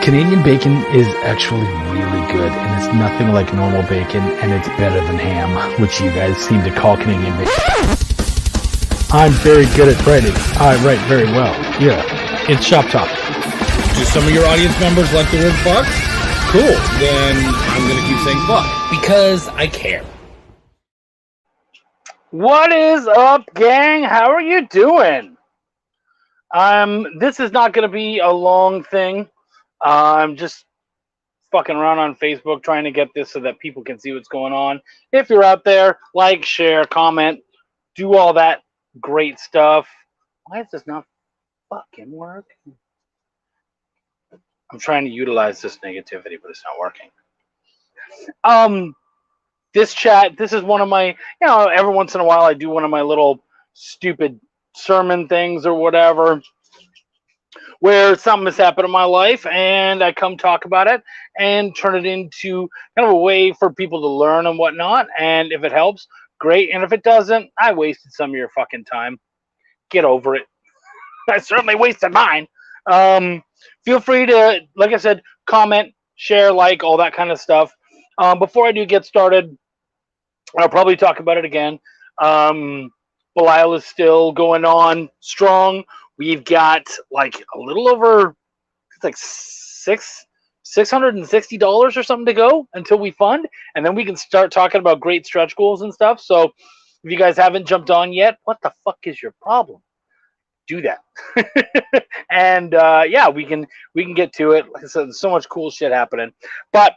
Canadian bacon is actually really good, and it's nothing like normal bacon, and it's better than ham, which you guys seem to call Canadian bacon. I'm very good at writing. I write very well. Yeah, it's Shop Talk. Do some of your audience members like the word fuck? Cool. Then I'm going to keep saying fuck because I care. What is up, gang? How are you doing? This is not going to be a long thing. I'm just fucking around on Facebook trying to get this so that people can see what's going on. If you're out there, like, share, comment, do all that great stuff. Why is this not fucking working? I'm trying to utilize this negativity, but it's not working. This chat, this is one of my, every once in a while I do one of my little stupid sermon things or whatever, where something has happened in my life and I come talk about it and turn it into kind of a way for people to learn and whatnot. And if it helps, great. And if it doesn't, I wasted some of your fucking time. Get over it. I certainly wasted mine. Feel free to, like I said, comment, share, like, all that kind of stuff. Before I do get started, I'll probably talk about it again. Belial is still going on strong. We've got like a little over, it's like $660 or something to go until we fund, and then we can start talking about great stretch goals and stuff. So if you guys haven't jumped on yet, what the fuck is your problem? Do that. And yeah, we can get to it. Like I said, there's so much cool shit happening. But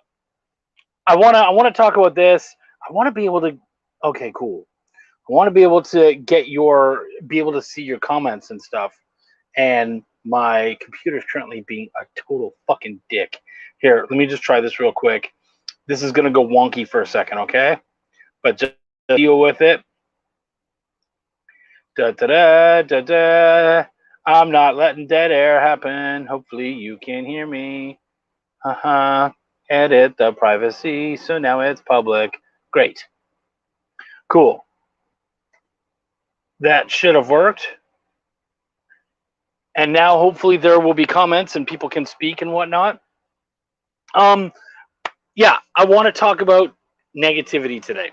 I wanna talk about this. I want to be able to, okay, cool. I want to be able to be able to see your comments and stuff. And my computer's currently being a total fucking dick. Here, let me just try this real quick. This is going to go wonky for a second, okay? But just deal with it. Da-da-da-da-da. I'm not letting dead air happen. Hopefully you can hear me. Edit the privacy, so now it's public. Great. Cool. That should have worked. And now hopefully there will be comments and people can speak and whatnot. Yeah, I want to talk about negativity today.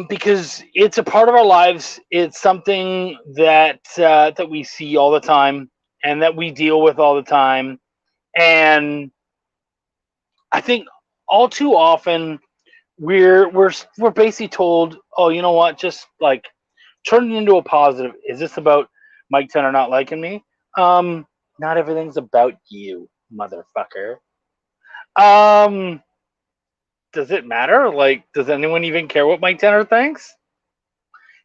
Because it's a part of our lives. It's something that that we see all the time and that we deal with all the time. And I think all too often we're basically told, oh, you know what, just like turn it into a positive. Is this about Mike Tenner not liking me? Not everything's about you, motherfucker. Does it matter? Like, does anyone even care what Mike Tenner thinks?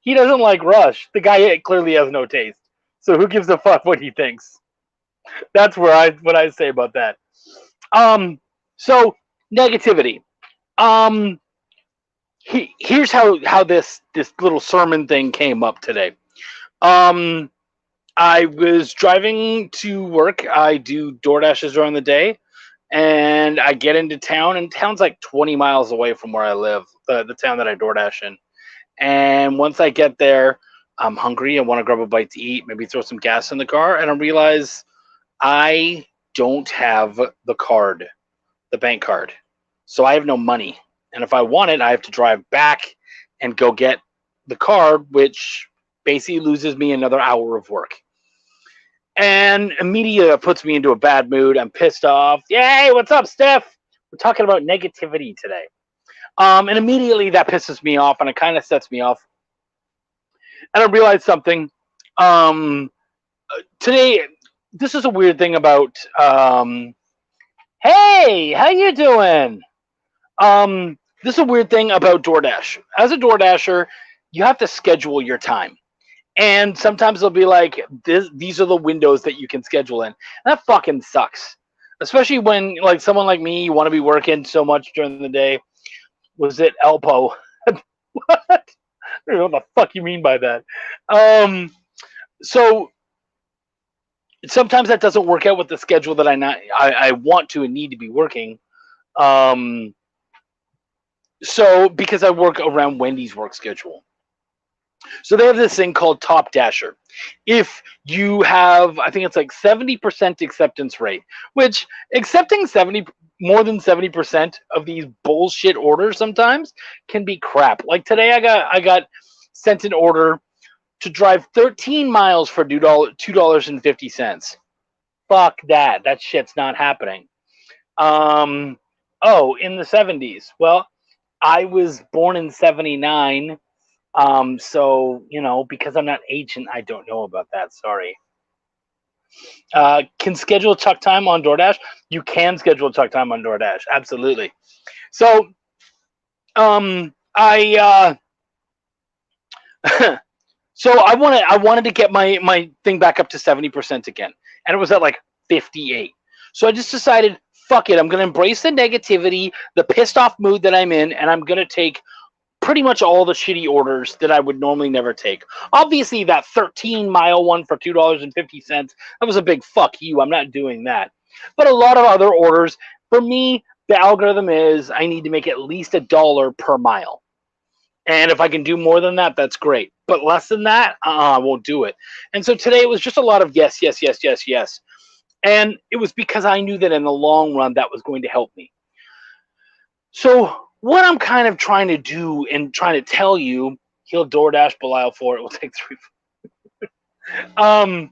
He doesn't like Rush. The guy clearly has no taste. So who gives a fuck what he thinks? That's what I say about that. So negativity. Here's how this little sermon thing came up today. I was driving to work. I do DoorDashes during the day, and I get into town, and town's like 20 miles away from where I live, the town that I DoorDash in. And once I get there, I'm hungry. I want to grab a bite to eat, maybe throw some gas in the car, and I realize I don't have the card, the bank card. So I have no money. And if I want it, I have to drive back and go get the card, which basically loses me another hour of work. And immediately it puts me into a bad mood. I'm pissed off. Yay, what's up, Steph? We're talking about negativity today. And immediately that pisses me off, and it kind of sets me off. And I realized something. Today, this is a weird thing about, hey, how you doing? This is a weird thing about DoorDash. As a DoorDasher, you have to schedule your time. And sometimes they'll be like, these are the windows that you can schedule in. And that fucking sucks. Especially when, like, someone like me, you want to be working so much during the day. Was it Elpo? What? I don't know what the fuck you mean by that. So sometimes that doesn't work out with the schedule that I want to and need to be working. So because I work around Wendy's work schedule. So they have this thing called Top Dasher. If you have, I think it's like 70% acceptance rate, which accepting more than 70% of these bullshit orders sometimes can be crap. Like today I got sent an order to drive 13 miles for $2.50. Fuck that. That shit's not happening. In the 70s. Well, I was born in 79. So, because I'm not ancient, I don't know about that. Sorry. Can schedule chuck time on DoorDash? You can schedule chuck time on DoorDash. Absolutely. So, so I wanted to get my thing back up to 70% again. And it was at like 58. So I just decided, fuck it. I'm going to embrace the negativity, the pissed off mood that I'm in, and I'm going to take pretty much all the shitty orders that I would normally never take. Obviously, that 13-mile one for $2.50, that was a big fuck you. I'm not doing that. But a lot of other orders, for me, the algorithm is I need to make at least $1 per mile. And if I can do more than that, that's great. But less than that, I won't do it. And so today it was just a lot of yes, yes, yes, yes, yes. And it was because I knew that in the long run, that was going to help me. So what I'm kind of trying to do and trying to tell you, he'll DoorDash Belial for it. Will take 3.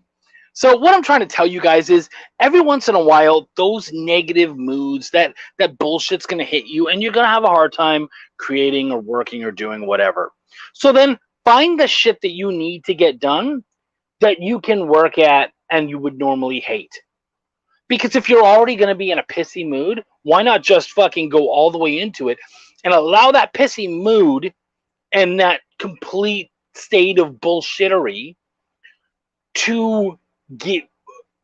So what I'm trying to tell you guys is every once in a while, those negative moods, that bullshit's going to hit you, and you're going to have a hard time creating or working or doing whatever. So then find the shit that you need to get done that you can work at and you would normally hate. Because if you're already going to be in a pissy mood, why not just fucking go all the way into it and allow that pissy mood and that complete state of bullshittery to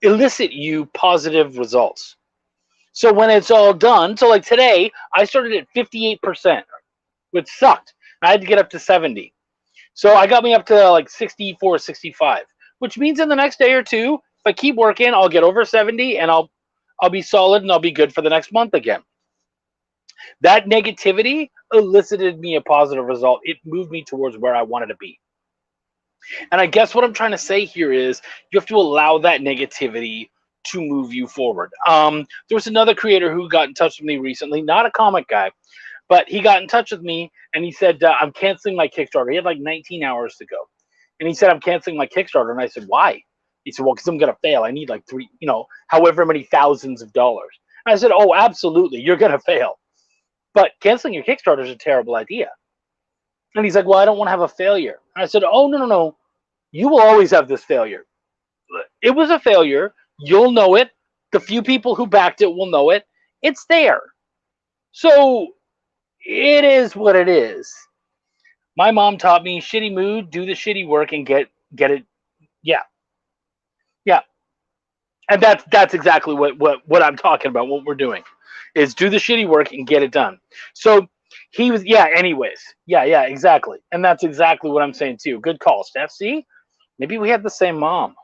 elicit you positive results. So when it's all done, so like today, I started at 58%, which sucked. I had to get up to 70. So I got me up to like 64, 65, which means in the next day or two, if I keep working, I'll get over 70 and I'll be solid and I'll be good for the next month again. That negativity elicited me a positive result. It moved me towards where I wanted to be. And I guess what I'm trying to say here is you have to allow that negativity to move you forward. There was another creator who got in touch with me recently, not a comic guy, but he got in touch with me and he said, I'm canceling my Kickstarter. He had like 19 hours to go. And he said, I'm canceling my Kickstarter. And I said, why? He said, well, because I'm going to fail. I need like however many thousands of dollars. And I said, oh, absolutely. You're going to fail. But canceling your Kickstarter is a terrible idea. And he's like, well, I don't want to have a failure. And I said, oh, no. You will always have this failure. It was a failure. You'll know it. The few people who backed it will know it. It's there. So it is what it is. My mom taught me shitty mood, do the shitty work, and get it. Yeah. And that's exactly what I'm talking about. What we're doing is do the shitty work and get it done. So he was, anyways. Yeah, exactly. And that's exactly what I'm saying too. Good call, Steph. See? Maybe we had the same mom.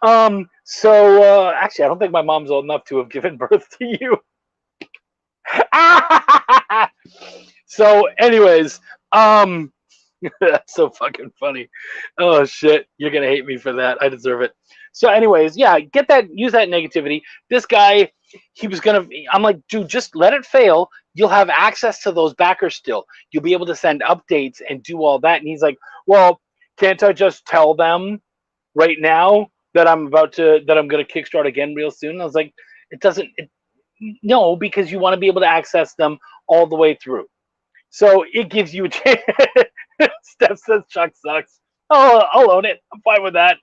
Actually, I don't think my mom's old enough to have given birth to you. So, anyways, that's so fucking funny. Oh shit, you're gonna hate me for that. I deserve it. So, anyways, use that negativity. This guy, I'm like, dude, just let it fail. You'll have access to those backers still. You'll be able to send updates and do all that. And he's like, well, can't I just tell them right now that I'm going to Kickstart again real soon? I was like, no, because you want to be able to access them all the way through. So it gives you a chance. Steph says Chuck sucks. Oh, I'll own it. I'm fine with that.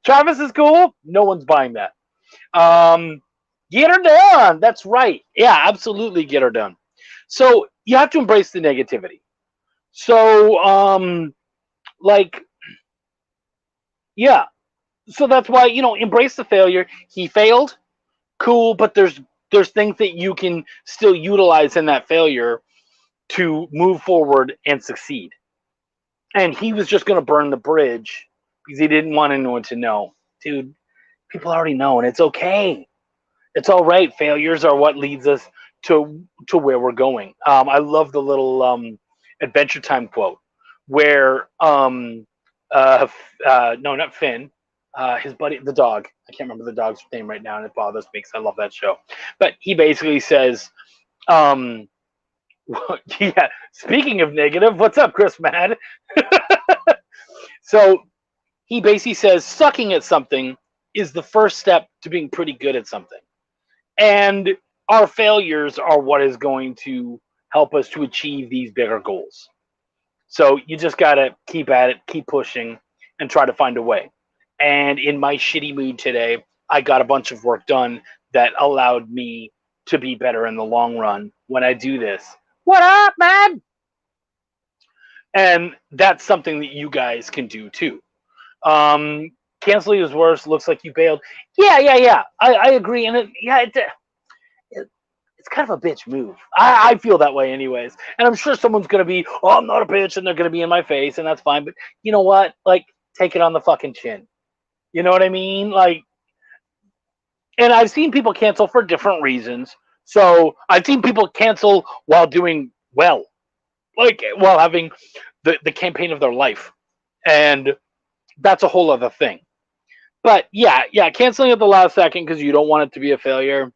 Travis is cool. No one's buying that. Get her done. That's right. Yeah, absolutely get her done. So you have to embrace the negativity. So, so that's why, embrace the failure. He failed. Cool. But there's things that you can still utilize in that failure to move forward and succeed. And he was just going to burn the bridge because he didn't want anyone to know. Dude, people already know, and it's okay. It's all right. Failures are what leads us to where we're going. I love the little Adventure Time quote where no, not Finn, his buddy, the dog. I can't remember the dog's name right now, and it bothers me because I love that show. But he basically says, um, yeah. Speaking of negative, what's up, Chris Mad? So he basically says sucking at something is the first step to being pretty good at something. And our failures are what is going to help us to achieve these bigger goals. So you just got to keep at it, keep pushing, and try to find a way. And in my shitty mood today, I got a bunch of work done that allowed me to be better in the long run when I do this. What up, man? And that's something that you guys can do too. Canceling is worse. Looks like you bailed. Yeah. I agree. And it's kind of a bitch move. I feel that way anyways. And I'm sure someone's going to be, oh, I'm not a bitch, and they're going to be in my face, and that's fine. But you know what? Like, take it on the fucking chin. You know what I mean? Like, and I've seen people cancel for different reasons. So I've seen people cancel while doing well, like while having the campaign of their life. And that's a whole other thing. But yeah, canceling at the last second because you don't want it to be a failure.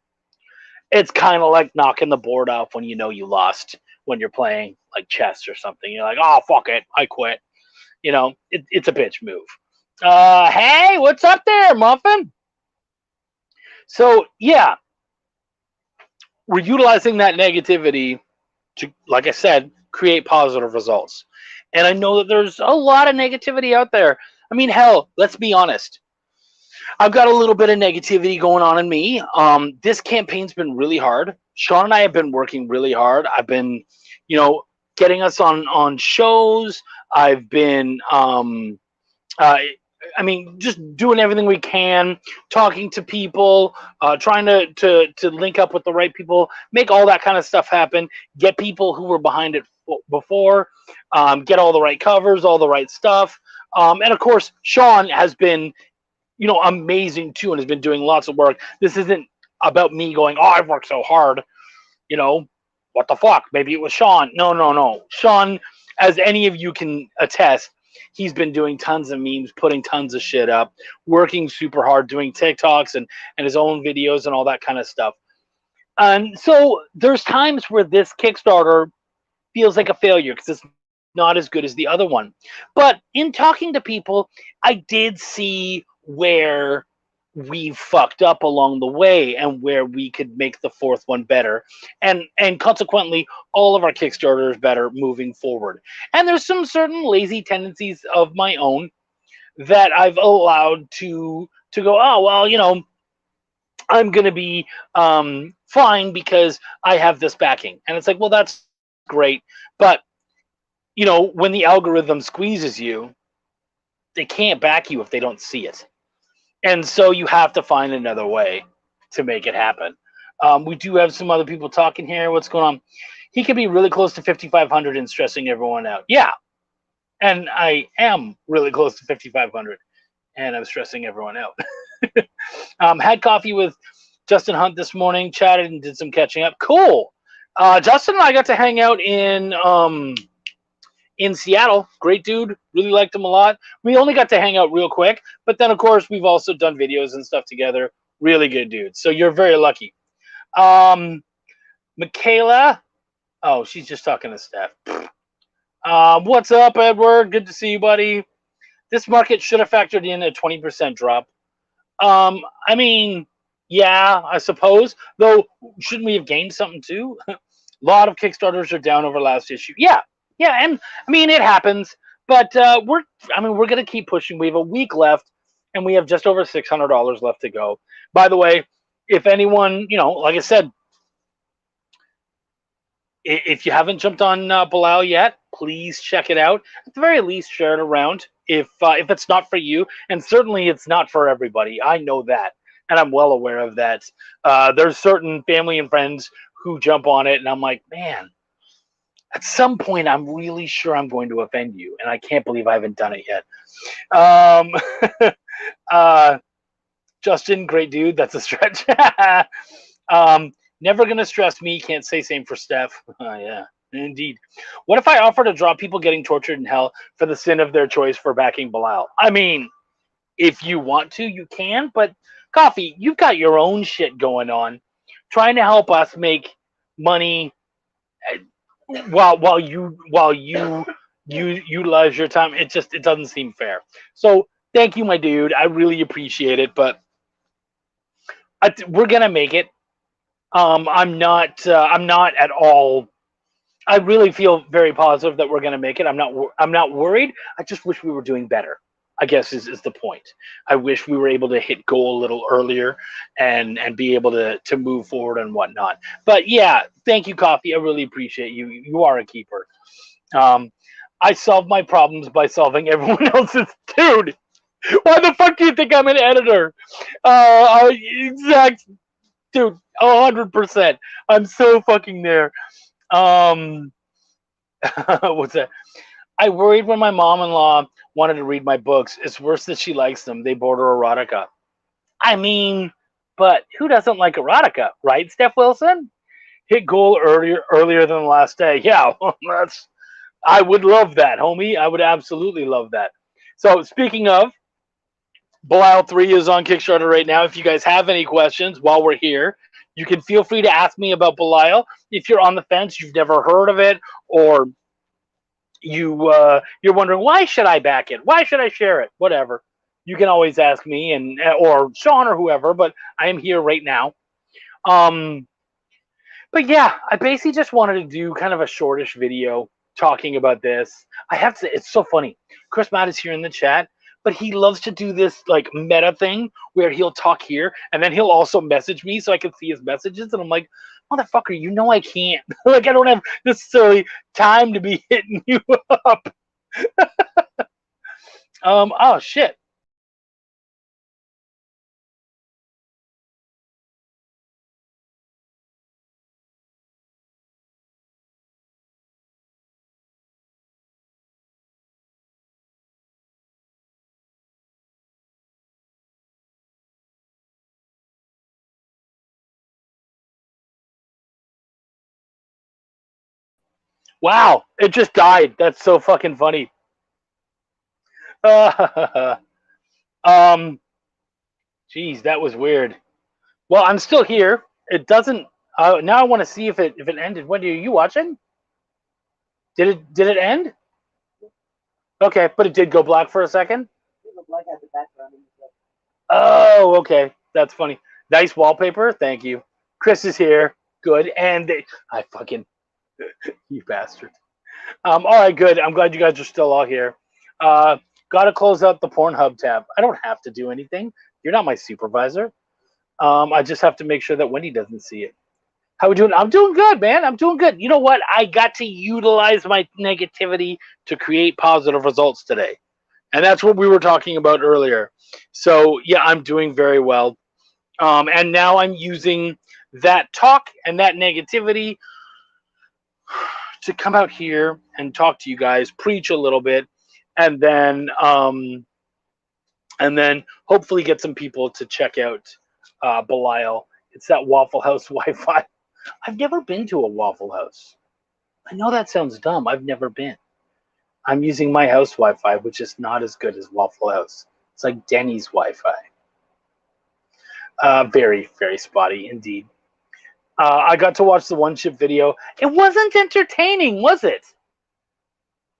It's kind of like knocking the board off when you know you lost when you're playing like chess or something. You're like, oh, fuck it, I quit. You know, it's a bitch move. Hey, what's up there, Muffin? So yeah, we're utilizing that negativity to, like I said, create positive results. And I know that there's a lot of negativity out there. I mean, hell, let's be honest. I've got a little bit of negativity going on in me. This campaign's been really hard. Sean and I have been working really hard. I've been, getting us on shows. I've been, just doing everything we can, talking to people, trying to link up with the right people, make all that kind of stuff happen, get people who were behind it before, get all the right covers, all the right stuff. And of course, Sean has been, amazing too, and has been doing lots of work. This isn't about me going, oh, I've worked so hard. What the fuck? Maybe it was Sean. No. Sean, as any of you can attest, he's been doing tons of memes, putting tons of shit up, working super hard, doing TikToks and his own videos and all that kind of stuff. And so there's times where this Kickstarter feels like a failure because it's not as good as the other one. But in talking to people, I did see where we fucked up along the way and where we could make the fourth one better, and consequently all of our Kickstarters better moving forward. And there's some certain lazy tendencies of my own that I've allowed to go, oh well, I'm gonna be fine because I have this backing. And it's like, well, that's great, but when the algorithm squeezes you, they can't back you if they don't see it. And so you have to find another way to make it happen. We do have some other people talking here. What's going on? He could be really close to 5,500 and stressing everyone out. Yeah. And I am really close to 5,500 and I'm stressing everyone out. Had coffee with Justin Hunt this morning, chatted and did some catching up. Cool. Justin and I got to hang out in Seattle. Great dude. Really liked him a lot. We only got to hang out real quick, but then of course we've also done videos and stuff together. Really good dude. So you're very lucky. Michaela. Oh, she's just talking to Steph. What's up, Edward? Good to see you, buddy. This market should have factored in a 20% drop. I mean, yeah, I suppose. Though, shouldn't we have gained something too? A lot of Kickstarters are down over last issue. Yeah, and I mean it happens, but we're gonna keep pushing. We have a week left, and we have just over $600 left to go. By the way, if anyone, like I said, if you haven't jumped on Bilal yet, please check it out. At the very least, share it around. If it's not for you, and certainly it's not for everybody, I know that, and I'm well aware of that. There's certain family and friends who jump on it, and I'm like, man. At some point, I'm really sure I'm going to offend you, and I can't believe I haven't done it yet. Justin, great dude. That's a stretch. Never going to stress me. Can't say same for Steph. Yeah. Indeed. What if I offer to draw people getting tortured in hell for the sin of their choice for backing Belial? I mean, if you want to, you can, but Coffee, you've got your own shit going on, trying to help us make money while you utilize your time. It doesn't seem fair. So thank you, my dude. I really appreciate it, but we're gonna make it. I'm not at all. I really feel very positive that we're gonna make it. I'm not worried. I just wish we were doing better, I guess is the point. I wish we were able to hit goal a little earlier and be able to move forward and whatnot. But yeah, thank you, Coffee. I really appreciate you. You are a keeper. I solve my problems by solving everyone else's. Dude, why the fuck do you think I'm an editor? Exact, dude, 100%. I'm so fucking there. What's that? I worried when my mom-in-law wanted to read my books. It's worse that she likes them. They border erotica. I mean, but who doesn't like erotica, right, Steph Wilson? Hit goal earlier than the last day. Yeah, I would love that, homie. I would absolutely love that. So speaking of, Belial 3 is on Kickstarter right now. If you guys have any questions while we're here, you can feel free to ask me about Belial. If you're on the fence, you've never heard of it, or you're wondering, why should I back it? Why should I share it? Whatever. You can always ask me or Sean or whoever, but I am here right now. But yeah, I basically just wanted to do kind of a shortish video talking about this. I have to, it's so funny. Chris Matt is here in the chat, but he loves to do this like meta thing where he'll talk here and then he'll also message me so I can see his messages. And I'm like, motherfucker, you know I can't. Like, I don't have necessarily time to be hitting you up. Oh shit. Wow, it just died. That's so fucking funny. Geez, that was weird. Well, I'm still here. It doesn't. Now I want to see if it ended. Wendy, are you watching? Did it end? Okay, but it did go black for a second. Oh, okay, that's funny. Nice wallpaper. Thank you. Chris is here. Good, and I fucking you bastard. All right, good. I'm glad you guys are still all here. Got to close out the Pornhub tab. I don't have to do anything. You're not my supervisor. I just have to make sure that Wendy doesn't see it. How we doing? I'm doing good, man. I'm doing good. You know what? I got to utilize my negativity to create positive results today. And that's what we were talking about earlier. So, yeah, I'm doing very well. And now I'm using that talk and that negativity to come out here and talk to you guys, preach a little bit, and then hopefully get some people to check out Belial. It's that Waffle House Wi-Fi. I've never been to a Waffle House. I know that sounds dumb. I've never been. I'm using my house Wi-Fi, which is not as good as Waffle House. It's like Denny's Wi-Fi. Very, very spotty indeed. I got to watch the One Chip video. It wasn't entertaining, was it?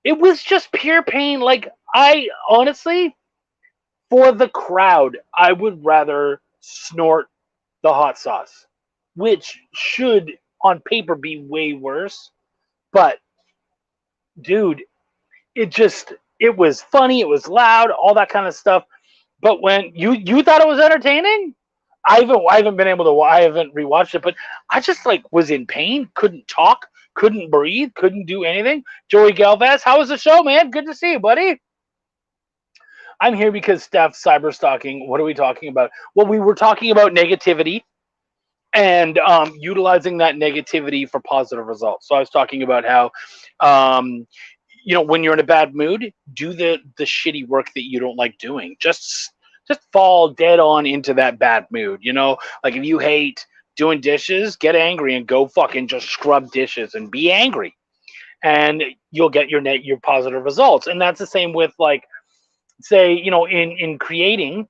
It was just pure pain. Like, I honestly, for the crowd, I would rather snort the hot sauce, which should on paper be way worse. But, dude, it was funny, it was loud, all that kind of stuff. But when you thought it was entertaining, I haven't been able to. I haven't rewatched it, but I just like was in pain, couldn't talk, couldn't breathe, couldn't do anything. Joey Galvez, how was the show, man? Good to see you, buddy. I'm here because Steph cyber stalking. What are we talking about? Well, we were talking about negativity and utilizing that negativity for positive results. So I was talking about how, when you're in a bad mood, do the shitty work that you don't like doing. Just fall dead on into that bad mood, Like if you hate doing dishes, get angry and go fucking just scrub dishes and be angry. and you'll get your positive results. And that's the same with, like, say, in creating,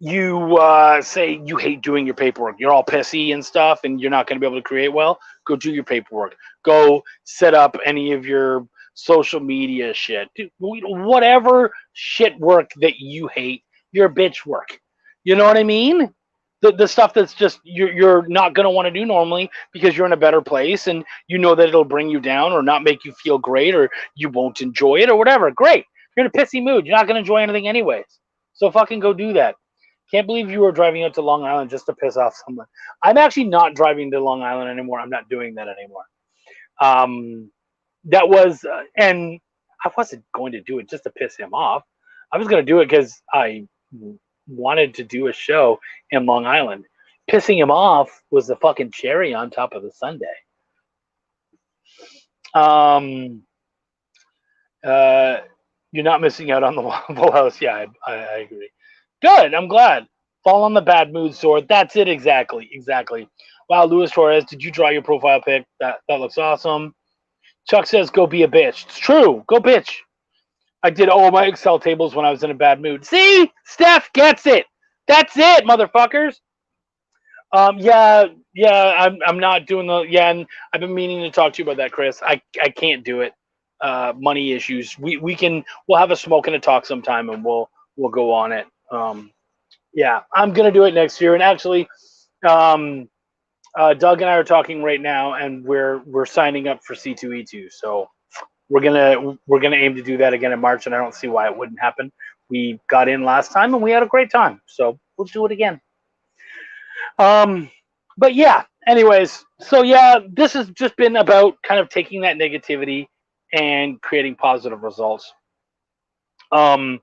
you say you hate doing your paperwork, you're all pissy and stuff, and you're not going to be able to create well. Go do your paperwork. Go set up any of your social media shit. Do whatever shit work that you hate, your bitch work. You know what I mean? The stuff that's just you're not going to want to do normally because you're in a better place and you know that it'll bring you down or not make you feel great or you won't enjoy it or whatever. Great. You're in a pissy mood. You're not going to enjoy anything anyways. So fucking go do that. Can't believe you were driving up to Long Island just to piss off someone. I'm actually not driving to Long Island anymore. I'm not doing that anymore. That was, and I wasn't going to do it just to piss him off. I was going to do it because I wanted to do a show in Long Island. Pissing him off was the fucking cherry on top of the sundae. You're not missing out on the Waffle House. Yeah, I agree. Good. I'm glad. Fall on the bad mood sword. That's it. Exactly. Wow, Luis Torres, did you draw your profile pic? That looks awesome. Chuck says, go be a bitch. It's true. Go bitch. I did all my Excel tables when I was in a bad mood. See? Steph gets it. That's it, motherfuckers. Yeah, I'm not doing and I've been meaning to talk to you about that, Chris. I can't do it. Money issues. We'll have a smoke and a talk sometime and we'll go on it. Yeah, I'm gonna do it next year. And actually, Doug and I are talking right now, and we're signing up for C2E2. So we're gonna aim to do that again in March, and I don't see why it wouldn't happen. We got in last time, and we had a great time. So we'll do it again. But yeah. Anyways, so yeah, this has just been about kind of taking that negativity and creating positive results. I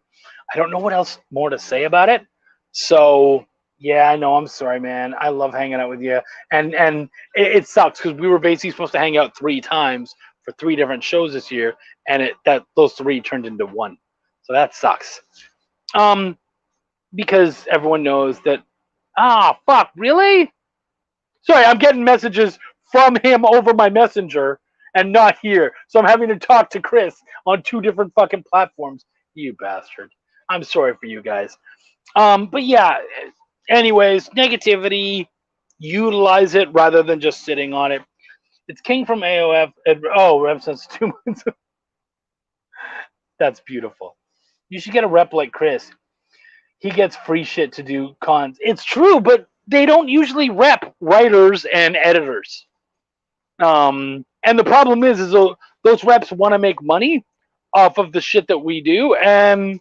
don't know what else more to say about it. So yeah, I know. I'm sorry, man. I love hanging out with you, and it sucks because we were basically supposed to hang out 3 times for 3 different shows this year, and those 3 turned into 1. So that sucks. Because everyone knows that. Fuck, really? Sorry, I'm getting messages from him over my messenger and not here. So I'm having to talk to Chris on 2 different fucking platforms. You bastard. I'm sorry for you guys. But yeah, anyways, negativity, utilize it rather than just sitting on it. It's King from AOF. Rep since 2 months. That's beautiful. You should get a rep like Chris. He gets free shit to do cons. It's true, but they don't usually rep writers and editors. And the problem is those reps want to make money off of the shit that we do, and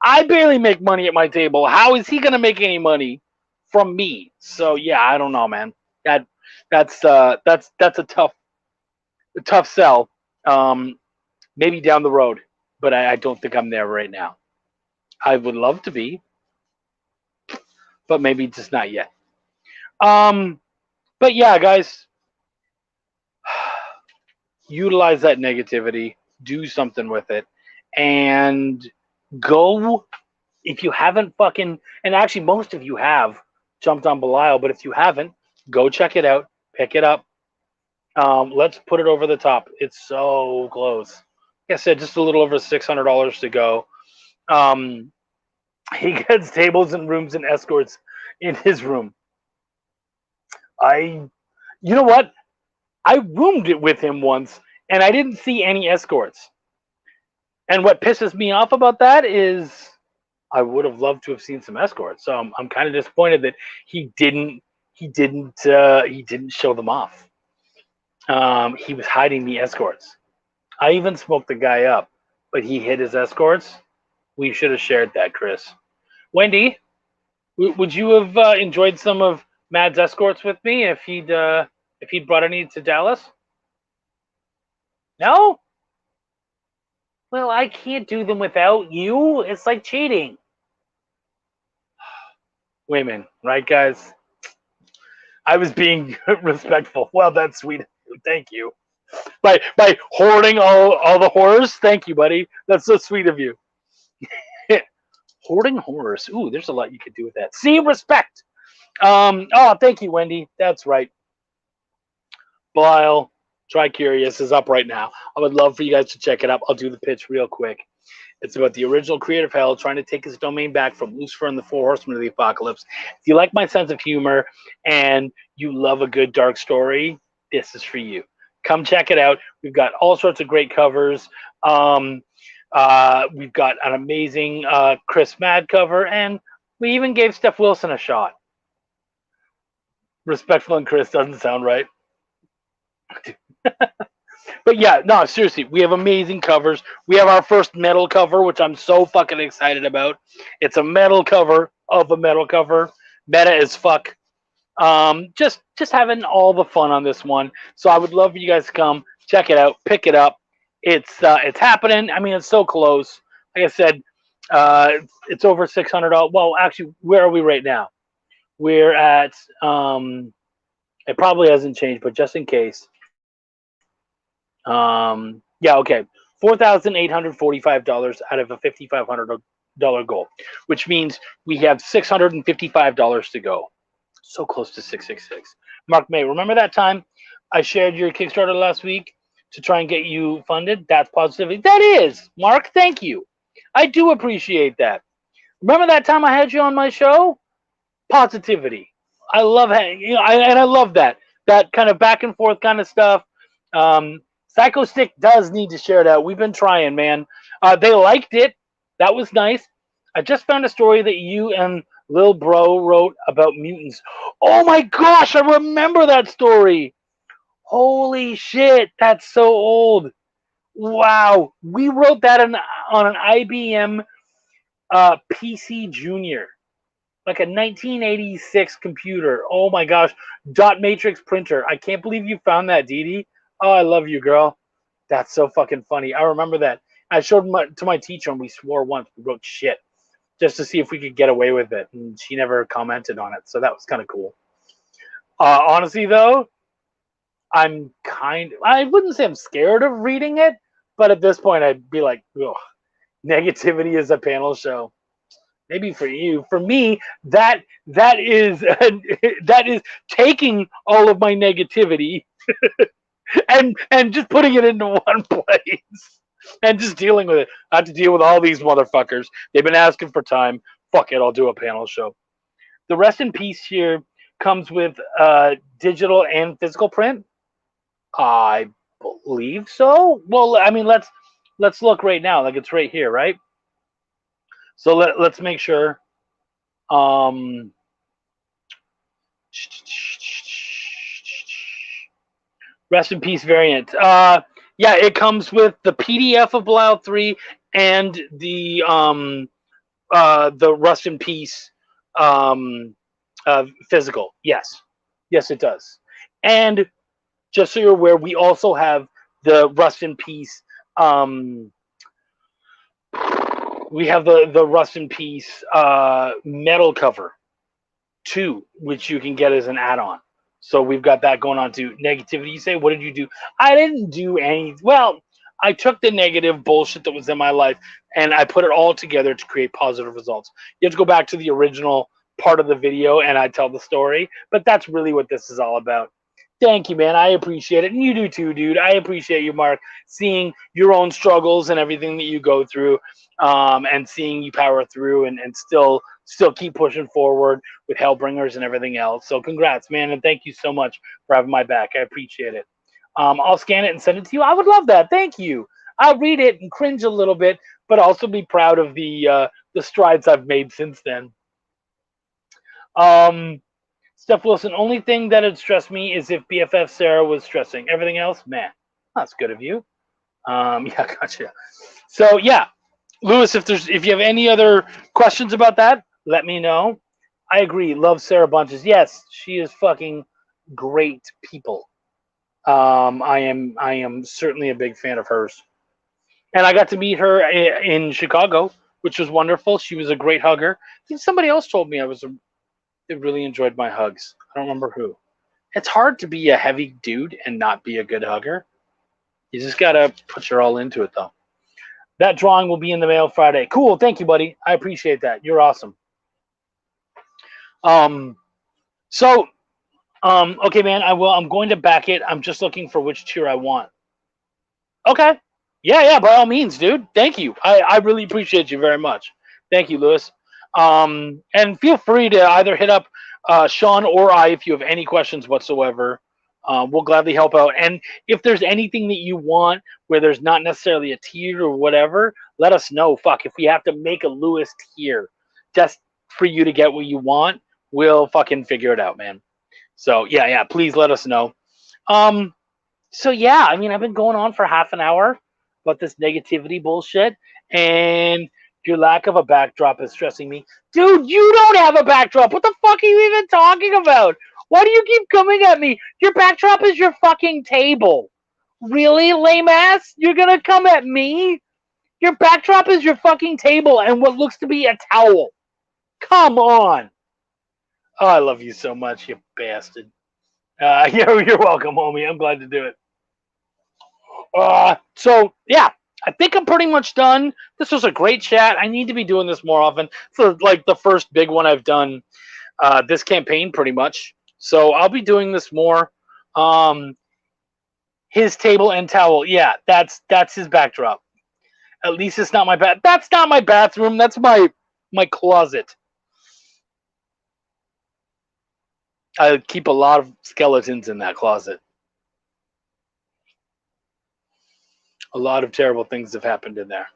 I barely make money at my table. How is he gonna make any money from me? So yeah, I don't know, man. That's a tough sell. Maybe down the road, but I don't think I'm there right now. I would love to be, but maybe just not yet. But yeah, guys, utilize that negativity, do something with it, and go. If you haven't and actually most of you have jumped on Belial, but if you haven't, go check it out, pick it up. Let's put it over the top. It's so close. Like I said, just a little over $600 to go. He gets tables and rooms and escorts in his room. You know what? I roomed it with him once, and I didn't see any escorts. And what pisses me off about that is I would have loved to have seen some escorts. So I'm kind of disappointed that he didn't show them off. He was hiding the escorts. I even smoked the guy up, but he hid his escorts. We should have shared that, Chris. Wendy, would you have enjoyed some of Mad's escorts with me if he'd brought any to Dallas? No? Well, I can't do them without you. It's like cheating. Women, right, guys? I was being respectful. Well, that's sweet. Thank you. By hoarding all the horrors? Thank you, buddy. That's so sweet of you. Hoarding horrors. Ooh, there's a lot you could do with that. See, respect. Thank you, Wendy. That's right. Belial, Tri-Curious is up right now. I would love for you guys to check it out. I'll do the pitch real quick. It's about the original creator of Hell trying to take his domain back from Lucifer and the Four Horsemen of the Apocalypse. If you like my sense of humor and you love a good dark story, this is for you. Come check it out. We've got all sorts of great covers. We've got an amazing Chris Mad cover, and we even gave Steph Wilson a shot. Respectful and Chris doesn't sound right. But yeah, no, seriously, we have amazing covers. We have our first metal cover, which I'm so fucking excited about. It's a metal cover of a metal cover. Meta as fuck. Just having all the fun on this one. So I would love for you guys to come check it out, pick it up. It's happening. I mean, it's so close. Like I said, it's over $600. Well, actually, where are we right now? We're at it probably hasn't changed, but just in case. Yeah, okay. $4,845 out of a $5,500 goal, which means we have $655 to go. So close to 666. Mark May, remember that time I shared your Kickstarter last week to try and get you funded? That's positivity. That is, Mark. Thank you. I do appreciate that. Remember that time I had you on my show? Positivity. I love I love that kind of back and forth kind of stuff. Psycho Stick does need to share it out. We've been trying, man. They liked it. That was nice. I just found a story that you and Lil Bro wrote about mutants. Oh my gosh, I remember that story. Holy shit, that's so old. Wow. We wrote that on an IBM PC Junior. Like a 1986 computer. Oh my gosh. Dot matrix printer. I can't believe you found that, Dee Dee. Oh, I love you, girl. That's so fucking funny. I remember that. I showed to my teacher and we swore once. We wrote shit just to see if we could get away with it. And she never commented on it. So that was kind of cool. Honestly, though, I wouldn't say I'm scared of reading it. But at this point, I'd be like, ugh, negativity is a panel show. Maybe for you. For me, that is taking all of my negativity and just putting it into one place and just dealing with it. I have to deal with all these motherfuckers. They've been asking for time. Fuck it, I'll do a panel show. The Rest in Peace here comes with digital and physical print. I believe so. Well, I mean, let's look right now. Like it's right here, right? So let's make sure. Rest in Peace variant. Yeah, it comes with the PDF of Belial 3 and the Rest in Peace physical. Yes, it does. And just so you're aware, we also have the Rest in Peace. We have the Rust in Peace metal cover too, which you can get as an add-on. So we've got that going on too. Negativity, you say, what did you do? I didn't do any. Well, I took the negative bullshit that was in my life and I put it all together to create positive results. You have to go back to the original part of the video and I tell the story, but that's really what this is all about. Thank you, man. I appreciate it. And you do too, dude. I appreciate you, Mark, seeing your own struggles and everything that you go through, and seeing you power through and still keep pushing forward with Hellbringers and everything else. So congrats, man. And thank you so much for having my back. I appreciate it. I'll scan it and send it to you. I would love that. Thank you. I'll read it and cringe a little bit, but also be proud of the strides I've made since then. Steph Wilson, only thing that would stress me is if BFF Sarah was stressing. Everything else, man, that's good of you. Yeah, gotcha. So yeah, Lewis, if you have any other questions about that, let me know. I agree. Love Sarah Bunches. Yes, she is fucking great people. I am certainly a big fan of hers. And I got to meet her in Chicago, which was wonderful. She was a great hugger. I think somebody else told me they really enjoyed my hugs. I don't remember who. It's hard to be a heavy dude and not be a good hugger. You just gotta put your all into it, though. That drawing will be in the mail Friday. Cool. Thank you, buddy. I appreciate that. You're awesome. So Okay, man. I will. I'm going to back it. I'm just looking for which tier I want. Okay. Yeah. By all means, dude. Thank you. I really appreciate you very much. Thank you, Lewis. And feel free to either hit up Sean or I if you have any questions whatsoever. We'll gladly help out. And if there's anything that you want where there's not necessarily a tier or whatever, let us know. Fuck, if we have to make a Lewis tier just for you to get what you want, we'll fucking figure it out, man. So yeah, please let us know. So yeah, I mean, I've been going on for half an hour about this negativity bullshit, and your lack of a backdrop is stressing me. Dude, you don't have a backdrop. What the fuck are you even talking about? Why do you keep coming at me? Your backdrop is your fucking table. Really, lame ass? You're gonna come at me? Your backdrop is your fucking table and what looks to be a towel. Come on. Oh, I love you so much, you bastard. You're welcome, homie. I'm glad to do it. So yeah, I think I'm pretty much done. This was a great chat. I need to be doing this more often. For like the first big one I've done this campaign, pretty much. So I'll be doing this more. His table and towel. Yeah, that's his backdrop. At least it's not my bath. That's not my bathroom. That's my closet. I keep a lot of skeletons in that closet. A lot of terrible things have happened in there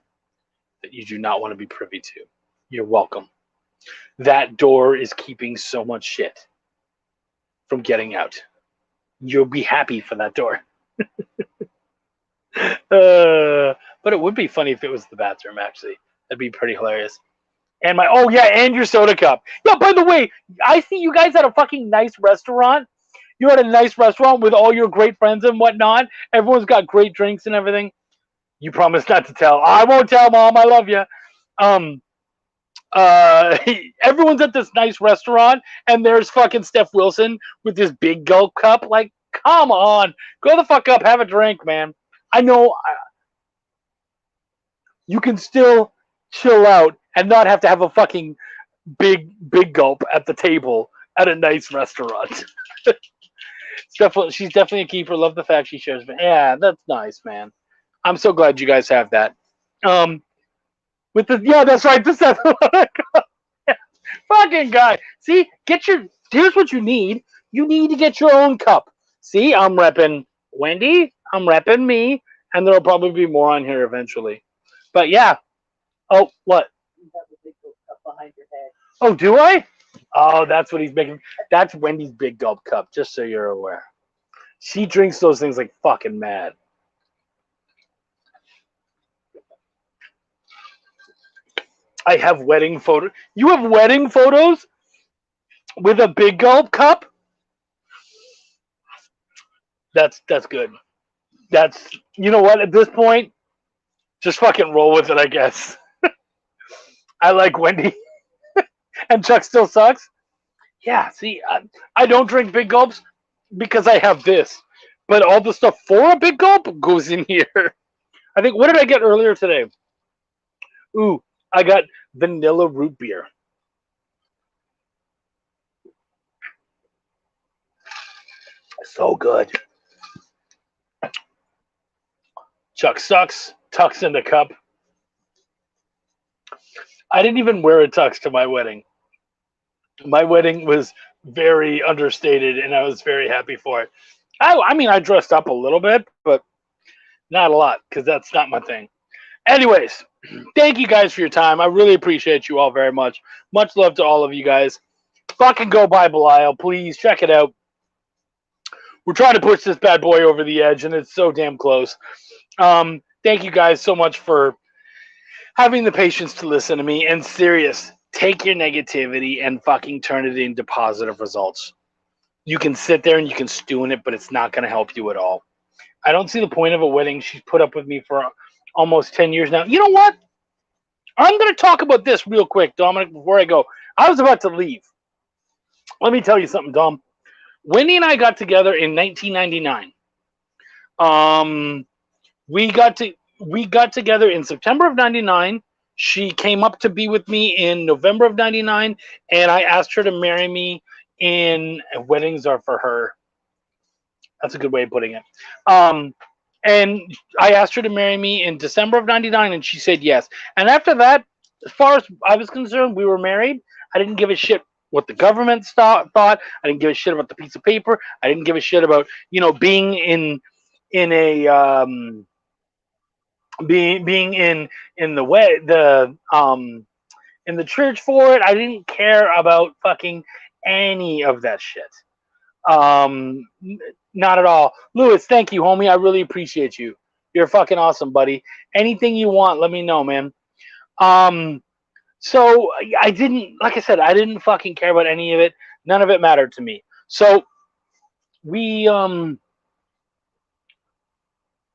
that you do not want to be privy to. You're welcome. That door is keeping so much shit from getting out. You'll be happy for that door. But it would be funny if it was the bathroom, actually. That'd be pretty hilarious. And and your soda cup. Yeah, by the way, I see you guys at a fucking nice restaurant. You're at a nice restaurant with all your great friends and whatnot. Everyone's got great drinks and everything. You promised not to tell. I won't tell, Mom. I love you. Everyone's at this nice restaurant, and there's fucking Steph Wilson with this big gulp cup. Like, come on. Go the fuck up. Have a drink, man. I know you can still chill out and not have to have a fucking big gulp at the table at a nice restaurant. She's definitely a keeper. Love the fact she shares. Yeah, that's nice, man. I'm so glad you guys have that. That's right. This fucking guy. See, here's what you need. You need to get your own cup. See, I'm repping Wendy. I'm repping me, and there'll probably be more on here eventually. But yeah. Oh, what? You have a big cup behind your head. Oh, do I? Oh, that's what he's making. That's Wendy's big gulp cup, just so you're aware. She drinks those things like fucking mad. I have wedding photos. You have wedding photos with a big gulp cup? That's good. You know what? At this point, just fucking roll with it, I guess. I like Wendy. And Chuck still sucks? Yeah, see, I don't drink big gulps because I have this. But all the stuff for a big gulp goes in here. I think, what did I get earlier today? Ooh, I got vanilla root beer. So good. Chuck sucks. Tux in the cup. I didn't even wear a tux to my wedding. My wedding was very understated, and I was very happy for it. I mean, I dressed up a little bit, but not a lot, because that's not my thing. Anyways, thank you guys for your time. I really appreciate you all very much. Much love to all of you guys. Fucking go buy Belial. Please check it out. We're trying to push this bad boy over the edge, and it's so damn close. Thank you guys so much for having the patience to listen to me. And serious, take your negativity and fucking turn it into positive results. You can sit there and you can stew in it, but it's not going to help you at all. I don't see the point of a wedding. She's put up with me for almost 10 years now. You know what? I'm going to talk about this real quick, Dominic, before I go. I was about to leave. Let me tell you something, Dom. Wendy and I got together in 1999. We got together in September of 99. She came up to be with me in November of 99, and I asked her to marry me in weddings are for her. That's a good way of putting it. And I asked her to marry me in December of '99, and she said yes. And after that, as far as I was concerned, we were married. I didn't give a shit what the government thought. I didn't give a shit about the piece of paper. I didn't give a shit about being in a being in the way in the church for it. I didn't care about fucking any of that shit. Not at all. Lewis, thank you, homie. I really appreciate you. You're fucking awesome, buddy. Anything you want, let me know, man. So I didn't, like I said, I didn't fucking care about any of it. None of it mattered to me. So we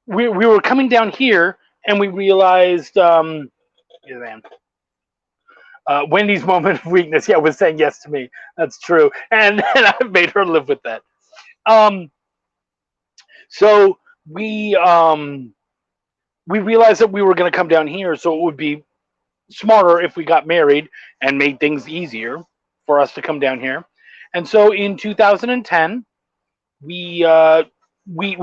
were coming down here, and we realized, yeah, man. Wendy's moment of weakness, yeah, was saying yes to me. That's true, and I made her live with that. So we realized that we were going to come down here, so it would be smarter if we got married and made things easier for us to come down here. And so in 2010, we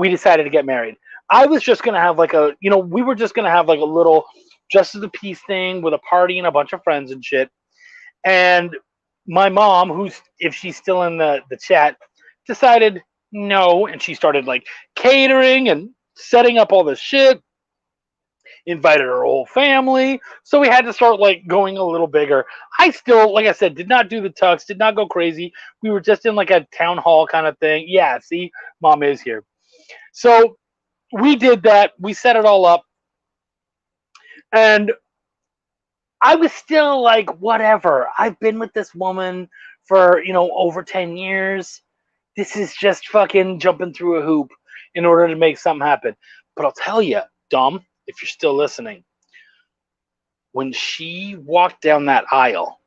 decided to get married. I was just going to have we were just going to have like a little Justice of the Peace thing with a party and a bunch of friends and shit. And my mom, if she's still in the chat, decided no, and she started like catering and setting up all this shit, invited her whole family, so we had to start like going a little bigger. I still, like I said, did not do the tux, did not go crazy. We were just in like a town hall kind of thing. Yeah, see, mom is here. So we did that, we set it all up, and I was still like, whatever, I've been with this woman for over 10 years. This is just fucking jumping through a hoop in order to make something happen. But I'll tell you, Dom, if you're still listening, when she walked down that aisle,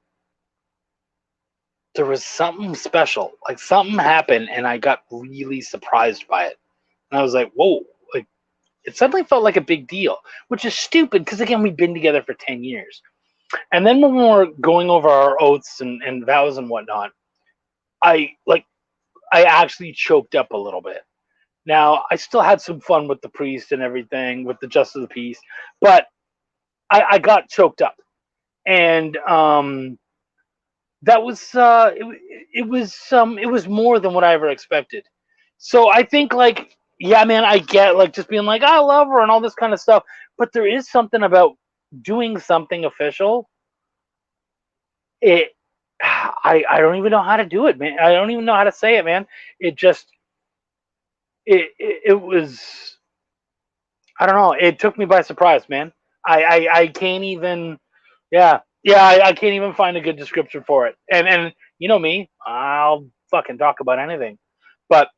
there was something special. Like something happened, and I got really surprised by it. And I was like, whoa, like it suddenly felt like a big deal, which is stupid because, again, we've been together for 10 years. And then when we were going over our oaths and vows and whatnot, I actually choked up a little bit. Now, I still had some fun with the priest and everything, with the Justice of the Peace, but I got choked up. And that was it was more than what I ever expected. So I think, like, yeah, man, I get like just being like, I love her and all this kind of stuff, but there is something about doing something official. I don't even know how to do it, man. I don't even know how to say it, man. It just it was, I don't know. It took me by surprise, man. I can't even, I can't even find a good description for it. And you know me, I'll fucking talk about anything. But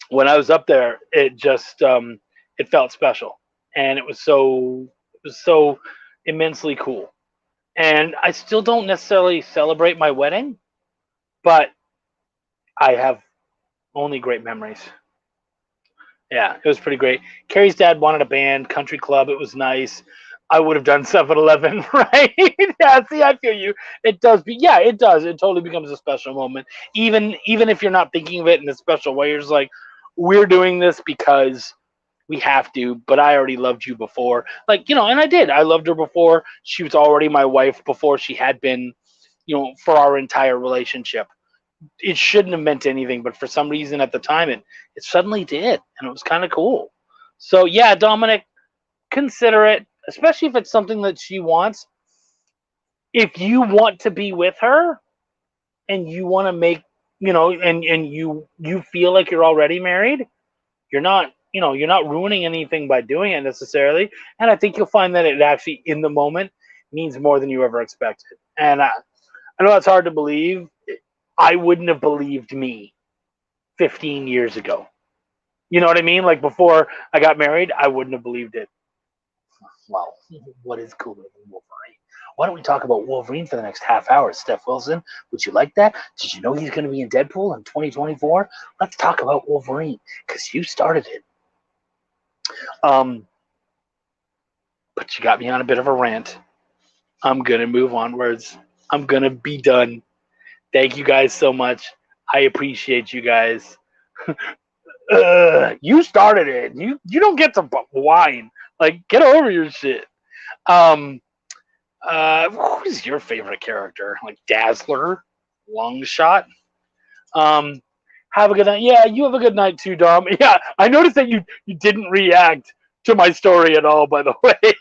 when I was up there, it just it felt special, and it was so immensely cool. And I still don't necessarily celebrate my wedding, but I have only great memories. Yeah, it was pretty great. Carrie's dad wanted a band, country club. It was nice. I would have done 7-Eleven, right? Yeah, see, I feel you. It does. It does. It totally becomes a special moment. Even if you're not thinking of it in a special way, you're just like, we're doing this because we have to, but I already loved you before. Like, and I did. I loved her before. She was already my wife before she had been, for our entire relationship. It shouldn't have meant anything, but for some reason at the time, it suddenly did, and it was kind of cool. So, yeah, Dominic, consider it, especially if it's something that she wants. If you want to be with her and you want to make, and you feel like you're already married, you're not ruining anything by doing it necessarily. And I think you'll find that it actually, in the moment, means more than you ever expected. And I know that's hard to believe. I wouldn't have believed me 15 years ago. You know what I mean? Like, before I got married, I wouldn't have believed it. Well, what is cooler than Wolverine? Why don't we talk about Wolverine for the next half hour, Steph Wilson? Would you like that? Did you know he's going to be in Deadpool in 2024? Let's talk about Wolverine, because you started it. But you got me on a bit of a rant. I'm going to move onwards. I'm going to be done. Thank you guys so much. I appreciate you guys. You started it. You don't get to whine. Like, get over your shit. Who's your favorite character? Like Dazzler, Longshot. Have a good night. Yeah, you have a good night too, Dom. Yeah, I noticed that you didn't react to my story at all, by the way.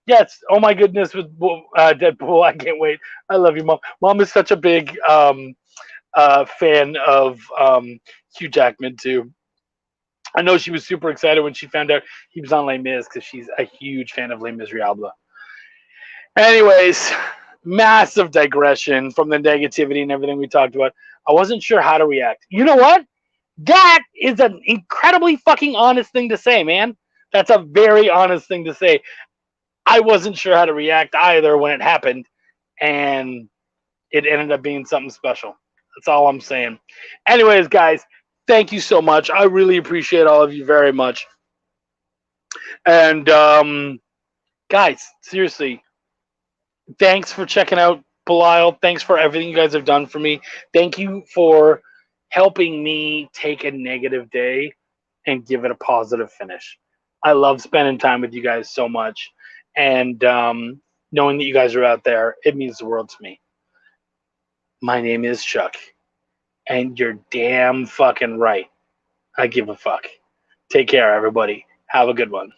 Yes. Oh my goodness, with Deadpool, I can't wait. I love you, Mom. Mom is such a big fan of Hugh Jackman too. I know she was super excited when she found out he was on Les Mis because she's a huge fan of Les Miserables. Anyways, massive digression from the negativity and everything we talked about. I wasn't sure how to react. You know what? That is an incredibly fucking honest thing to say, man. That's a very honest thing to say. I wasn't sure how to react either when it happened, and it ended up being something special. That's all I'm saying. Anyways, guys, thank you so much. I really appreciate all of you very much. And guys, seriously, thanks for checking out Belial. Thanks for everything you guys have done for me. Thank you for helping me take a negative day and give it a positive finish. I love spending time with you guys so much. And knowing that you guys are out there, it means the world to me. My name is Chuck. And you're damn fucking right. I give a fuck. Take care, everybody. Have a good one.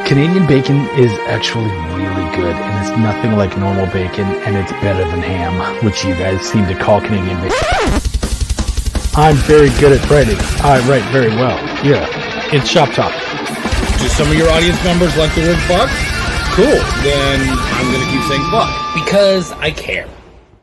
Canadian bacon is actually really good, and it's nothing like normal bacon, and it's better than ham, which you guys seem to call Canadian bacon. I'm very good at writing. I write very well. Yeah, it's Shop Talk. Do some of your audience members like the word fuck? Cool. Then I'm going to keep saying fuck. Because I care.